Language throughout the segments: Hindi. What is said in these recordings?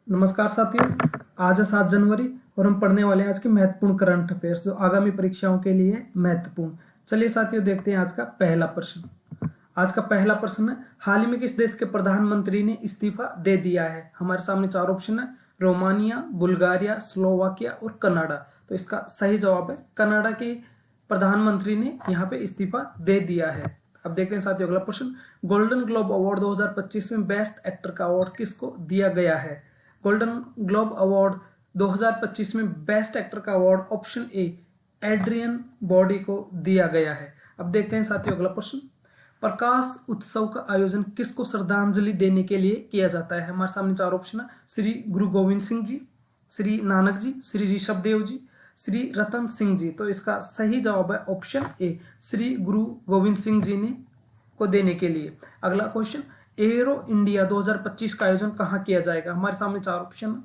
नमस्कार साथियों। आज है 7 जनवरी और हम पढ़ने वाले हैं आज के महत्वपूर्ण करंट अफेयर्स जो आगामी परीक्षाओं के लिए महत्वपूर्ण। चलिए साथियों देखते हैं आज का पहला प्रश्न। आज का पहला प्रश्न है, हाल ही में किस देश के प्रधानमंत्री ने इस्तीफा दे दिया है। हमारे सामने 4 ऑप्शन है, रोमानिया, बुल्गारिया, स्लोवाकिया और कनाडा। तो इसका सही जवाब है कनाडा के प्रधानमंत्री ने यहाँ पे इस्तीफा दे दिया है। अब देखते हैं साथियों अगला प्रश्न। गोल्डन ग्लोब अवार्ड 2025 में बेस्ट एक्टर का अवार्ड किसको दिया गया है। गोल्डन ग्लोब अवार्ड 2025 में बेस्ट एक्टर का award option A Adrien Brody को दिया गया है। अब देखते हैं साथियों अगला प्रश्न। प्रकाश उत्सव का आयोजन किसको श्रद्धांजलि देने के लिए किया जाता है। हमारे सामने 4 ऑप्शन है, श्री गुरु गोविंद सिंह जी, श्री नानक जी, श्री ऋषभ देव जी, श्री रतन सिंह जी। तो इसका सही जवाब है ऑप्शन ए, श्री गुरु गोविंद सिंह जी ने को देने के लिए। अगला क्वेश्चन, एरो इंडिया 2025 का आयोजन कहाँ किया जाएगा। हमारे सामने 4 ऑप्शन है,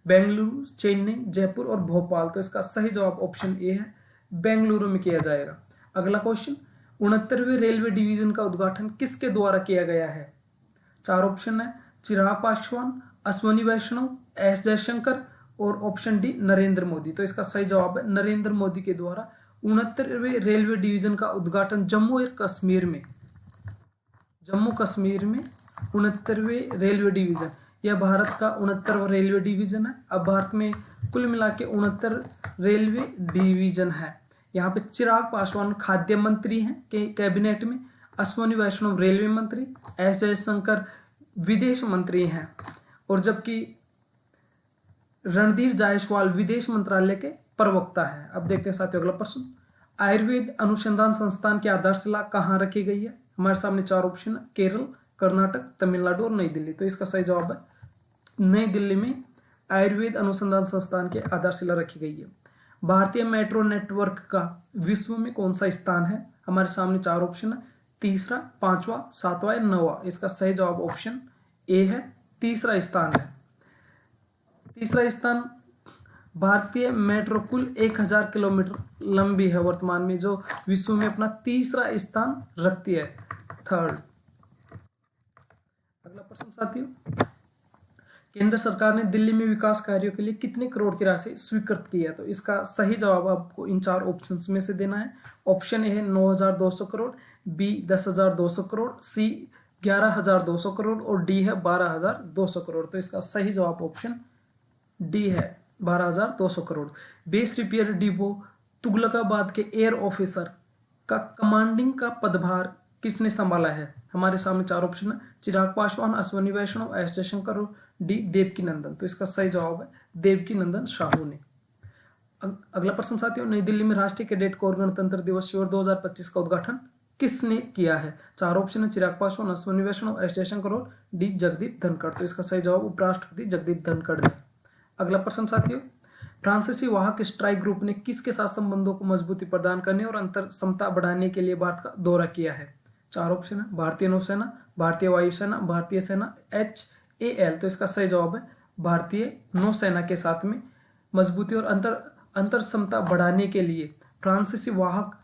बेंगलुरु, चेन्नई, जयपुर और भोपाल। तो इसका सही जवाब ऑप्शन ए है, बेंगलुरु में किया जाएगा। अगला क्वेश्चन, 69वें रेलवे डिवीजन का उद्घाटन किसके द्वारा किया गया है। 4 ऑप्शन है, चिराग पासवान, अश्वनी वैष्णव, एस जयशंकर और ऑप्शन डी नरेंद्र मोदी। तो इसका सही जवाब है नरेंद्र मोदी के द्वारा 69वें रेलवे डिवीजन का उद्घाटन जम्मू कश्मीर में 69वें रेलवे डिवीजन। यह भारत का 69वां रेलवे डिवीजन है। अब भारत में कुल मिला के 69 रेलवे डिवीजन है। यहाँ पे चिराग पासवान खाद्य मंत्री हैं के कैबिनेट में, अश्वनी वैष्णव रेलवे मंत्री, एस जयशंकर विदेश मंत्री हैं और जबकि रणधीर जायसवाल विदेश मंत्रालय के प्रवक्ता हैं। अब देखते हैं साथियों अगला प्रश्न। आयुर्वेद अनुसंधान संस्थान की आधारशिला कहाँ रखी गई है। हमारे सामने 4 ऑप्शन है, केरल, कर्नाटक, तमिलनाडु और नई दिल्ली। तो इसका सही जवाब है नई दिल्ली में आयुर्वेद अनुसंधान संस्थान की आधारशिला रखी गई है। भारतीय मेट्रो नेटवर्क का विश्व में कौन सा स्थान है। हमारे सामने 4 ऑप्शन है, तीसरा, पांचवा, सातवां या नौवां। इसका सही जवाब ऑप्शन ए है, तीसरा स्थान है। तीसरा स्थान भारतीय मेट्रो कुल 1000 किलोमीटर लंबी है वर्तमान में, जो विश्व में अपना तीसरा स्थान रखती है, थर्ड। अगला प्रश्न साथियों, केंद्र सरकार ने दिल्ली में विकास कार्यों के लिए कितने करोड़ की राशि स्वीकृत की है। तो इसका सही जवाब आपको इन 4 ऑप्शंस में से देना है। ऑप्शन ए है 9200 करोड़, बी 10200 करोड़, सी 11200 करोड़ और डी है 12200 करोड़। तो इसका सही जवाब ऑप्शन डी है 12200 crore. Base repair depot Tughlakabad के एयर ऑफिसर का कमांडिंग का पदभार किसने संभाला है। हमारे सामने 4 ऑप्शन है, चिराग पासवान, अश्वनी वैष्णव, एस जयशंकर और डी देवकी नंदन। तो इसका सही जवाब है देवकी नंदन साहू ने। अगला प्रश्न साथियों, नई दिल्ली में राष्ट्रीय कैडेट कोर गणतंत्र दिवस शिविर 2025 का उद्घाटन किसने किया है। 4 ऑप्शन है, चिराग पासवान, अश्वनी वैष्णव, एस जयशंकर और डी जगदीप धनखड़। तो इसका सही जवाब उपराष्ट्रपति जगदीप धनखड़ ने। अगला प्रश्न साथियों, फ्रांसीसी वाहक स्ट्राइक ग्रुप ने किसके साथ संबंधों को मजबूती प्रदान करने और अंतर क्षमता बढ़ाने के लिए भारत का दौरा किया है। 4 ऑप्शन है, भारतीय नौसेना, भारतीय वायुसेना, भारतीय सेना, HAL। तो इसका सही जवाब है भारतीय नौसेना के साथ में मजबूती और अंतर क्षमता बढ़ाने के लिए फ्रांसीसी वाहक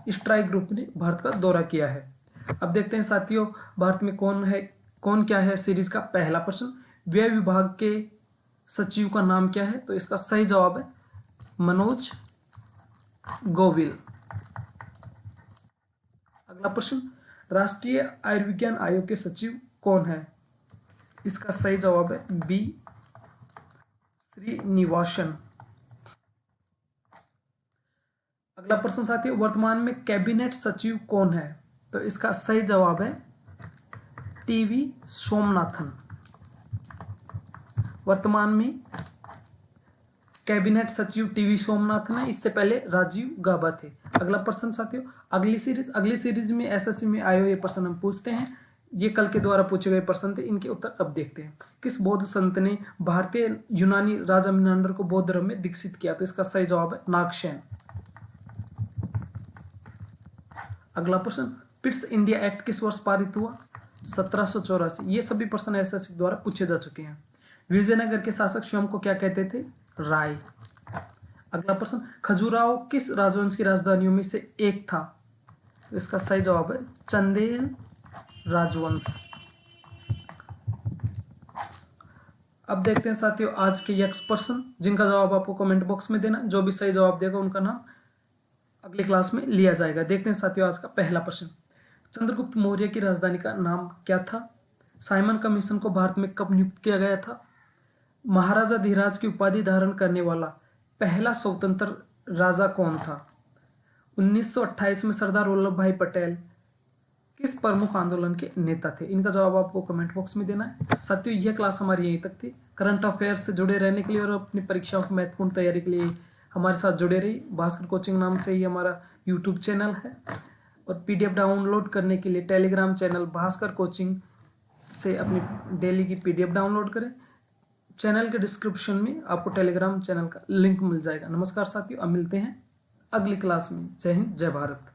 स्ट्राइक ग्रुप ने भारत का दौरा किया है। अब देखते हैं साथियों भारत में कौन क्या है सीरीज का पहला प्रश्न। व्यय विभाग के सचिव का नाम क्या है। तो इसका सही जवाब है मनोज गोविल। अगला प्रश्न, राष्ट्रीय आयुर्विज्ञान आयोग के सचिव कौन है। इसका सही जवाब है बी श्रीनिवासन। अगला प्रश्न साथियों, वर्तमान में कैबिनेट सचिव कौन है। तो इसका सही जवाब है टीवी सोमनाथन। वर्तमान में कैबिनेट सचिव टीवी सोमनाथन है, इससे पहले राजीव गाबा थे। अगला प्रश्न साथियों, अगली सीरीज में एसएससी में आए हुए प्रश्न हम पूछते हैं। ये कल के द्वारा पूछे गए प्रश्न थे, इनके उत्तर अब देखते हैं। किस बौद्ध संत ने भारतीय यूनानी राजा मिनांडर को बौद्ध धर्म में दीक्षित किया। तो इसका सही जवाब है नागसेन। अगला प्रश्न, पिट्स इंडिया एक्ट किस वर्ष पारित हुआ। 1784। ये सभी प्रश्न एसएससी द्वारा पूछे जा चुके हैं। विजयनगर के शासक स्वयं को क्या कहते थे, राय। अगला प्रश्न, खजुराहो किस राजवंश की राजधानियों में से एक था। तो इसका सही जवाब है चंदेल राजवंश। अब देखते हैं साथियों आज के यक्स प्रश्न, जिनका जवाब आपको कमेंट बॉक्स में देना। जो भी सही जवाब देगा उनका नाम अगली क्लास में लिया जाएगा। देखते हैं साथियों आज का पहला प्रश्न। चंद्रगुप्त मौर्य की राजधानी का नाम क्या था? साइमन कमीशन को भारत में कब नियुक्त किया गया था? महाराजा धीराज की उपाधि धारण करने वाला पहला स्वतंत्र राजा कौन था? 1928 में सरदार वल्लभ भाई पटेल किस प्रमुख आंदोलन के नेता थे? इनका जवाब आपको कमेंट बॉक्स में देना है। साथियों यह क्लास हमारी यहीं तक थी। करंट अफेयर्स से जुड़े रहने के लिए और अपनी परीक्षाओं की महत्वपूर्ण तैयारी के लिए हमारे साथ जुड़े रही। भास्कर कोचिंग नाम से ही हमारा यूट्यूब चैनल है, और पीडीएफ डाउनलोड करने के लिए टेलीग्राम चैनल भास्कर कोचिंग से अपनी डेली की पीडीएफ डाउनलोड करें। चैनल के डिस्क्रिप्शन में आपको टेलीग्राम चैनल का लिंक मिल जाएगा। नमस्कार साथियों, अब मिलते हैं अगली क्लास में। जय हिंद, जय भारत।